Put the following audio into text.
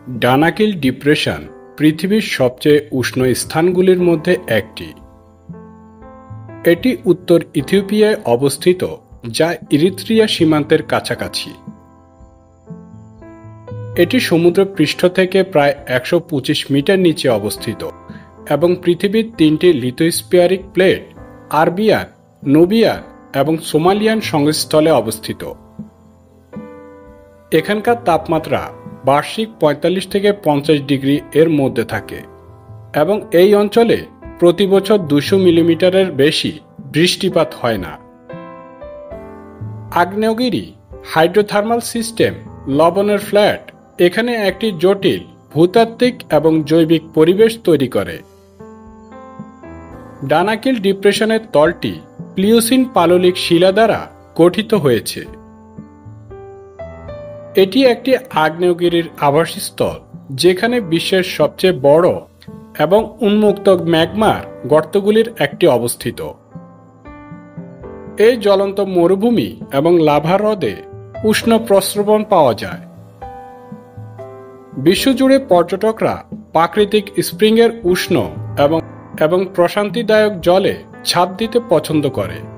Danakil depression পৃথিবীর সবচেয়ে উষ্ণ স্থানগুলির মধ্যে একটি। এটি উত্তর ইথিওপিয়ায় অবস্থিত, যা ইরিত্রিয়া সীমান্তের কাছাকাছি। এটি সমুদ্রপৃষ্ঠ থেকে প্রায় 125 মিটার নিচে অবস্থিত এবং পৃথিবীর তিনটি লিথোস্ফিয়ারিক প্লেট আরবিয়ান, নোবিয়ান এবং সোমালিয়ান সংযোগস্থলে অবস্থিত। এখানকার তাপমাত্রা বার্ষিক 45 থেকে 50 ডিগ্রি এর মধ্যে থাকে এবং এই অঞ্চলে প্রতি বছর 200 মিলিমিটারের বেশি বৃষ্টিপাত হয় না। আগ্নেয়গিরি, হাইড্রোথার্মাল সিস্টেম, লবণের ফ্ল্যাট এখানে একটি জটিল ভূতাত্ত্বিক এবং জৈবিক পরিবেশ তৈরি করে। ডানাকিল ডিপ্রেশনের তলটি প্লিওসিন পাললিক শিলা দ্বারা গঠিত হয়েছে। এটি একটি আগ্নেয়গিরির আবাসস্থল, যেখানে বিশ্বের সবচেয়ে বড় এবং উন্মুক্ত ম্যাগমার গর্তগুলির একটি অবস্থিত। এই জ্বলন্ত মরুভূমি এবং লাভা হ্রদে উষ্ণ প্রস্রবণ পাওয়া যায়। বিশ্বজুড়ে পর্যটকরা প্রাকৃতিক স্প্রিংয়ের উষ্ণ এবং প্রশান্তিদায়ক জলে ঝাঁপ দিতে পছন্দ করে।